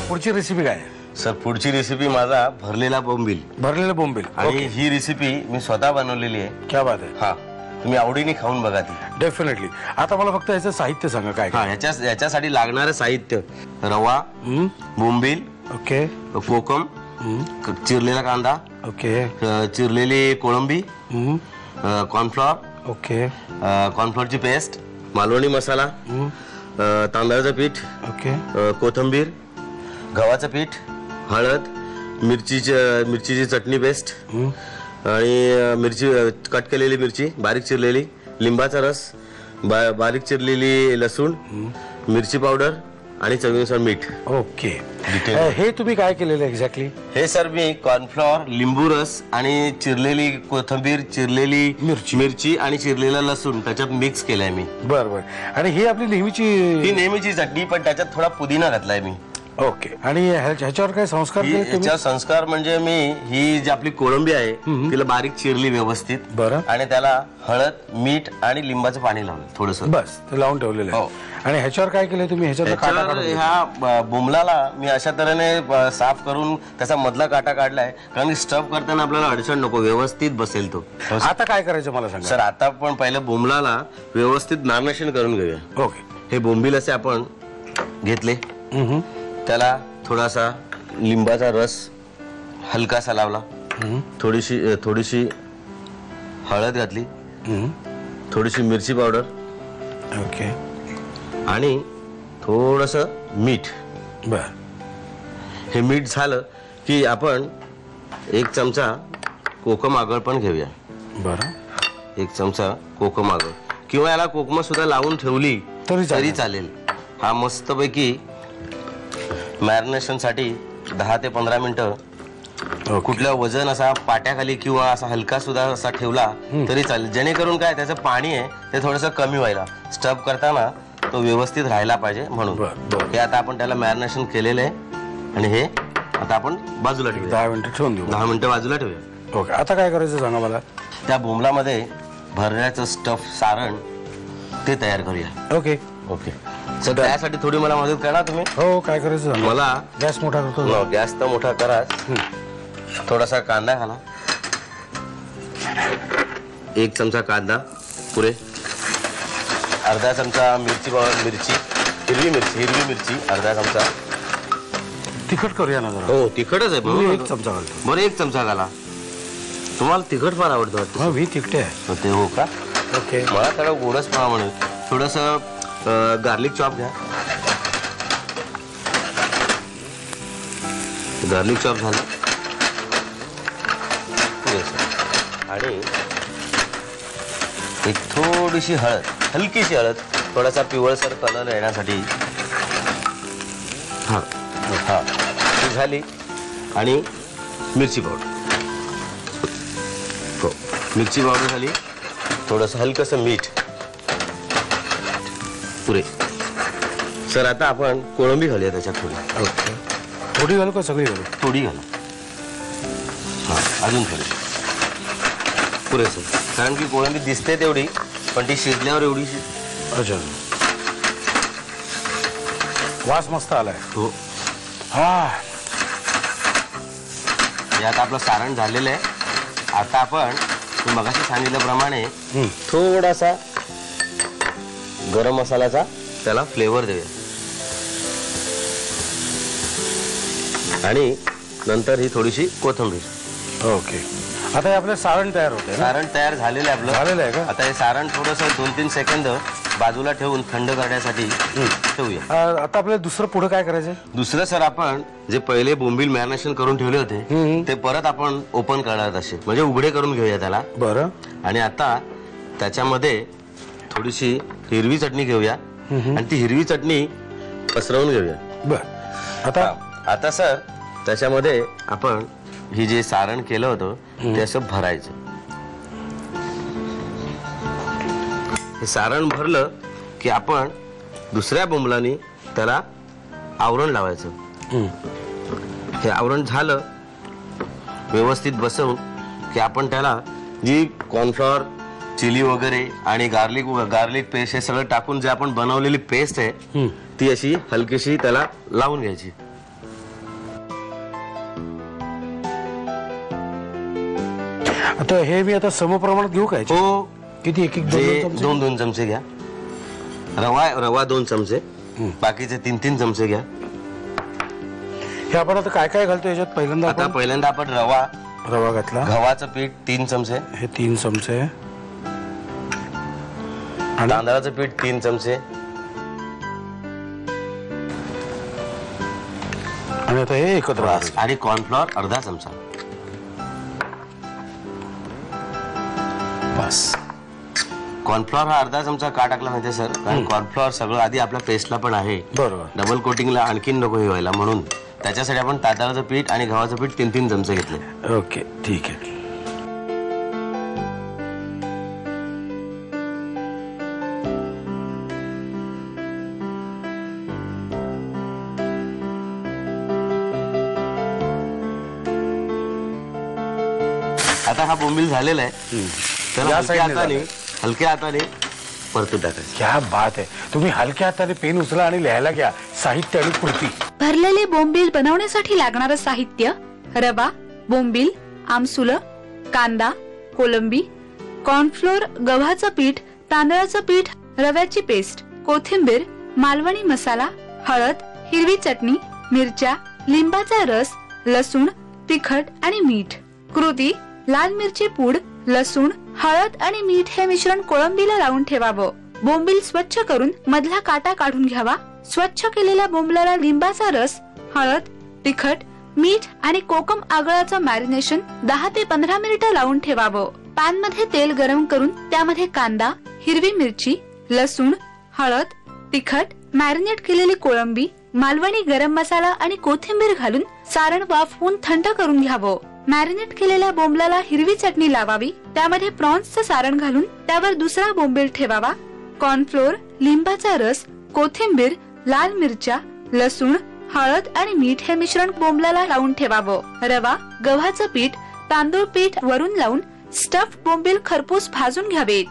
पुढची रेसिपी काय? सर पुढची रेसिपी माझा भरलेला बोंबील. भरलेला बोंबील. आणि ही रेसिपी मी स्वतः बनवलेली आहे. क्या बात आहे. हा, तुम्ही आवडीने खाऊन बघा ती. डेफिनेटली. आता मला फक्त याचं साहित्य सांगा काय. हा, याच्यासाठी लागणारं साहित्य रवा, बोंबील, ओके, कोकम, चिरलेला कांदा, ओके, चिरलेली कोळंबी, कॉर्नफ्लॉवर, ओके, कॉर्नफ्लॉवरची पेस्ट, मालवणी मसाला, तांदळाचं पीठ, ओके, कोथिंबीर, गव्हाचं पीठ, हळद, मिरचीची चटणी पेस्ट आणि मिरची कट केलेली मिरची बारीक चिरलेली, लिंबाचा रस, बारीक चिरलेली लसूण, मिरची पावडर आणि चवीनुसार मीठ. ओके. हे तुम्ही काय केलेलं एक्झॅक्टली? हे सर मी कॉर्नफ्लॉवर, लिंबू रस आणि चिरलेली कोथिंबीर, चिरलेली मिरची आणि चिरलेला लसूण त्याच्यात मिक्स केलाय मी. बर बर. आणि ही आपली नेहमीची चटणी, पण त्याच्यात थोडा पुदिना घातलाय मी. ओके. आणि ह्याच्यावर काय संस्कार? ह्याच्यावर संस्कार म्हणजे मी ही जी आपली कोळंबी आहे तिला बारीक चिरली व्यवस्थित. बरं. आणि त्याला हळद, मीठ आणि लिंबाचं पाणी लावलं थोडस, बस ते लावून ठेवलेलं आहे. आणि ह्याच्यावर काय केलंय तुम्ही? ह्या बोंबलाला मी अशा तऱ्हेने साफ करून त्याचा मधला काटा काढलाय, कारण स्टफ करताना आपल्याला अडचण नको, व्यवस्थित बसेल तो. आता काय करायचं मला सांगा. सर आता आपण पहिलं बोंबलाला व्यवस्थित मॅरिनेशन करून घेऊया. ओके. हे बोंबील असे आपण घेतले, त्याला थोडासा लिंबाचा रस हलकासा लावला, थोडीशी हळद घातली, थोडीशी मिरची पावडर, ओके, आणि थोडस मीठ. बर. हे मीठ झालं की आपण 1 चमचा कोकम आगळ पण घेऊया. बरं. 1 चमचा कोकम आगळ, किंवा याला कोकम सुद्धा लावून ठेवली तरी चालेल. हा मस्तपैकी मॅरिनेशन साठी 10 ते 15 मिनिटं कुठलं वजन असा पाट्याखाली किंवा असा हलका सुद्धा असा ठेवला तरी चालेल, जेणेकरून काय त्याचं पाणी आहे ते थोडंसं कमी व्हायला, स्टफ करताना तो व्यवस्थित राहायला पाहिजे म्हणून. हे आता आपण त्याला मॅरिनेशन केलेलं आहे आणि हे आता आपण बाजूला ठेवूया. 10 मिनिटं ठेवून देऊ. 10 मिनिटं बाजूला ठेवूया. ओके. आता काय करायचं सांगा मला. त्या बोंबलामध्ये भरण्याचं स्टफ सारण ते तयार करूया. ओके. ओके. सर त्यासाठी थोडी मला मदत करा तुम्ही. हो. काय करायचं मला. गॅस मोठा करतो. गॅस तर मोठा करा. थोडासा कांदा घाला, 1 चमचा कांदा पुरे, अर्धा चमचा मिरची, हिरवी मिरची अर्धा चमचा. तिखट करूया ना जरा. हो तिखटच आहे. 1 चमचा घालतो. बरं 1 चमचा घाला. तुम्हाला तिखट फार आवडतं वाटतं. मी तिखटे आहे. ते हो का? ओके. मला थोडं गोडच पहा म्हणून थोडस गार्लिक चॉप घ्या. गार्लिक चॉप झालं आणि एक थोडीशी हळद, हलकीशी हळद, थोडासा पिवळसर कलर येण्यासाठी. हा हा ती झाली. आणि मिरची पावडर. हो मिरची पावडर झाली. थोडंसं हलकंसं मीठ पुरे. सर आता आपण कोळंबी घालूया त्याच्यात थोडी. ओके. थोडी घालू का सगळी घालू? थोडी घाला. हा अजून थोडी पुरे सर, कारण की कोळंबी दिसते तेवढी पण ती शिजल्यावर एवढी. अच्छा. वास मस्त आलाय. हो. हा. यात आपलं सारण झालेलं आहे. आता आपण मगाशी सांगितल्याप्रमाणे थोडासा गरम मसाल्याचा त्याला फ्लेवर देऊया आणि नंतर ही थोडीशी कोथिंबीर. ओके. आता हे आपलं सारण तयार होते. सारण तयार झालेलं आहे आपलं. झालेलं आहे का? आता हे सारण थोडंसं 2-3 सेकंद बाजूला ठेवून थंड करण्यासाठी ठेवूया. आता आपल्याला दुसरं पुढे काय करायचं? दुसरं सर आपण जे पहिले बोंबील मॅरिनेशन करून ठेवले होते ते परत आपण ओपन करणार असे, म्हणजे उघडे करून घेऊया त्याला. बरं. आणि आता त्याच्यामध्ये थोडीशी हिरवी चटणी घेऊया आणि ती हिरवी चटणी पसरवून घेऊया. बर. आता सर त्याच्यामध्ये आपण ही जे सारण केलं होतं ते असं भरायचं. हे सारण भरलं की आपण दुसऱ्या बोंबलानी त्याला आवरण लावायचं. हे आवरण झालं व्यवस्थित बसवून की आपण त्याला जी कॉर्नफ्लॉवर, चिली वगैरे आणि गार्लिक पेस्ट हे सगळं टाकून जे आपण बनवलेली पेस्ट आहे ती अशी हलकीशी त्याला लावून घ्यायची. आता हे मी आता समप्रमाणात घेऊ काय? हो, किती? एक दोन चमचे घ्या. रवा 2 चमचे, बाकीचे 3 चमचे घ्या. हे आपण आता काय काय घालतो याच्यात? पहिल्यांदा आपण रवा घातला. गव्हाचं पीठ 3 चमचे, हे 3 चमचे, तांदळाचं पीठ 3 चमचे, आणि आता हे एकत्र आणि कॉर्नफ्लॉर अर्धा चमचा. बस. कॉर्नफ्लॉर हा अर्धा चमचा का टाकला माहितीये सर? कारण कॉर्नफ्लॉर सगळं आधी आपल्या पेस्टला पण आहे. बरोबर. डबल कोटिंगला आणखीन नको हे व्हायला, म्हणून त्याच्यासाठी आपण तांदळाचं पीठ आणि गव्हाचं पीठ 3 चमचे घेतले. ओके, ठीक आहे. आता हा बोंबील झालेला आहे. त्याला हलक्या हाताने परतून टाकायचं. क्या बात आहे. तुम्ही हलक्या हाताने पेन उचला आणि लिहायला घ्या. साहित्य आणि कृती. भरलेले बोंबील बनवण्यासाठी लागणारं साहित्य: रवा, बोंबील, आमसुलं, कांदा, कोलंबी, कॉर्नफ्लोअर, गव्हाचं पीठ, तांदळाचं पीठ, रव्याची पेस्ट, कोथिंबीर, मालवणी मसाला, हळद, हिरवी चटणी, मिरच्या, लिंबाचा रस, लसूण, तिखट आणि मीठ. कृती: लाल मिरची पूड, लसूण, हळद आणि मीठ हे मिश्रण कोळंबीला लावून ठेवावं. बोंबील स्वच्छ करून मधला काटा काढून घ्यावा. स्वच्छ केलेल्या बोंबलाला लिंबाचा रस, हळद, तिखट, मीठ आणि कोकम आगळाचं मॅरिनेशन 10 ते 15 मिनिटं लावून ठेवावं. पॅन मध्ये तेल गरम करून त्यामध्ये कांदा, हिरवी मिरची, लसूण, हळद, तिखट, मॅरिनेट केलेली कोळंबी, मालवणी गरम मसाला आणि कोथिंबीर घालून सारण वाफवून थंड करून घ्यावं. मॅरिनेट केलेल्या बोंबलाला हिरवी चटणी लावावी. त्यामध्ये प्रॉन्सचं सारण घालून त्यावर दुसरा बोंबील ठेवावा. कॉर्नफ्लोअर, लिंबाचा रस, कोथिंबीर, लाल मिरच्या, लसूण, हळद आणि मीठ हे मिश्रण बोंबलाला लावून ठेवावं. रवा, गव्हाचं पीठ, तांदूळ पीठ वरून लावून स्टफ बोंबील खरपूस भाजून घ्यावेत.